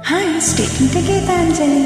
Hi state Gitanjali.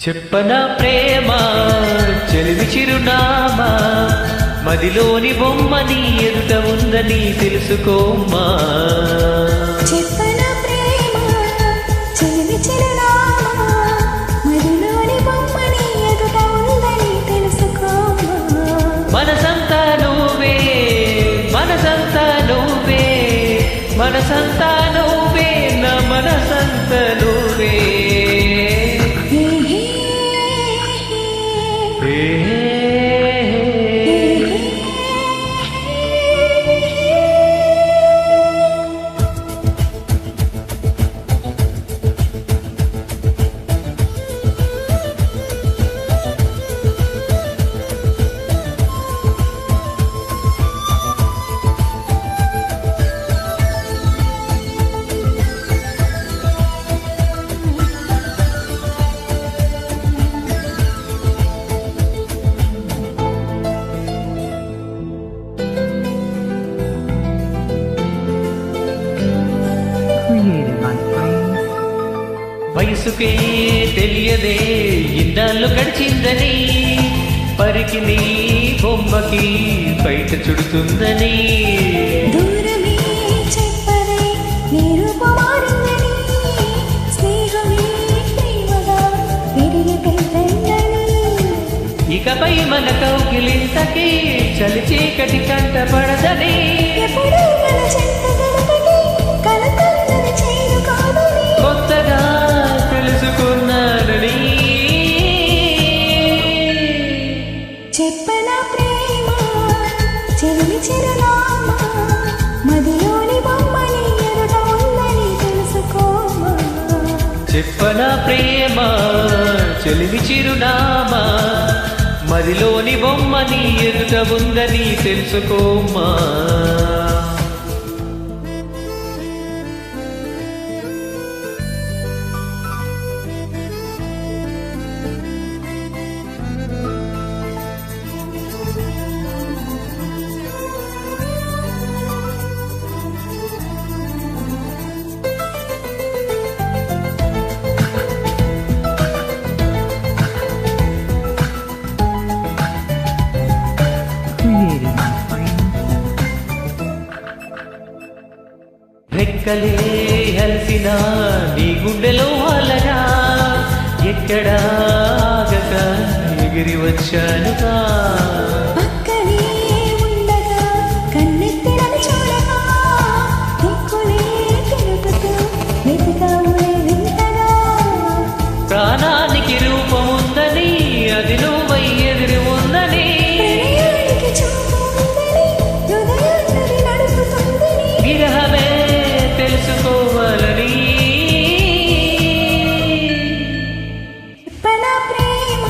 చెప్పనా ప్రేమ చెలివి చిరునామా, మదిలోని బొమ్మ నీ ఎదుట ఉందని తెలుసుకోమ్మా. చెప్పనా ప్రేమ చెలివి చిరునామా, మదిలోని బొమ్మ నీ ఎదుట ఉందని తెలుసుకోమ్మా. మనసంతా నువ్వే, మనసంతా నువ్వే, మనసంతా నువ్వే, నా మనసంతా నువ్వే. వయసుకే తెలియదే ఇన్నాళ్ళు గడిచిందని, పరికి నీ బొమ్మకి బయట చుడుతుందని. దూరమే చెప్పదే నీ రూపమారిందని, స్నేహమే ప్రేమగా పెరిగి పెద్దలని. ఇకపై మన కౌగిలింతకి చలి చీకటి కంట పడదని. ఎప్పుడు మన చెంత గడపకి కలకందని చేరు కాదని, కొత్తగా తెలుసుకున్నానని. చెప్పనా ప్రేమ చెలిమి చిరునామా, మదిలోని బొమ్మని ఎదుట ఉందని తెలుసుకోమా. చెప్పనా ప్రేమ చెలిమి చిరునామా, మదిలోని బొమ్మ నీ ఎదుట ఉందని తెలుసుకోమ్మా. రెక్కలే హల్సిన నీ గుండెలో అలగా, ఎక్కడా ఆగక ఎగిరి వచ్చానుగా. పక్కనే ఉండగా కన్నెత్తిరని చూడగా, దిక్కులే తిరుగుతూ వెతికావులే వింతగా. ప్రాణానికి రూపం ఉందని, అది నువ్వై ఎదిరి ఉందని. ప్రణయానికి చూపు ఉందని, హృదయాన్ని నడుపుతుందని. విరహమే తెలుసుకోవాలని. చెప్పనా ప్రేమ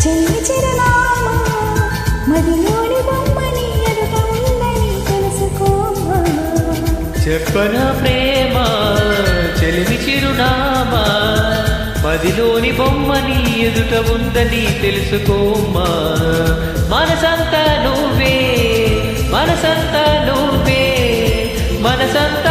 చెల్లి చిరునామా, మదిలోని బొమ్మని ఎదుట ఉందని తెలుసుకోమా. చెప్పనా ప్రేమ చెలిమి చిరునామా, మదిలోని బొమ్మ నీ ఎదుట ఉందని తెలుసుకోమ్మా. మనసంతా నువ్వే, మనసంతా నువ్వే, మనసంతా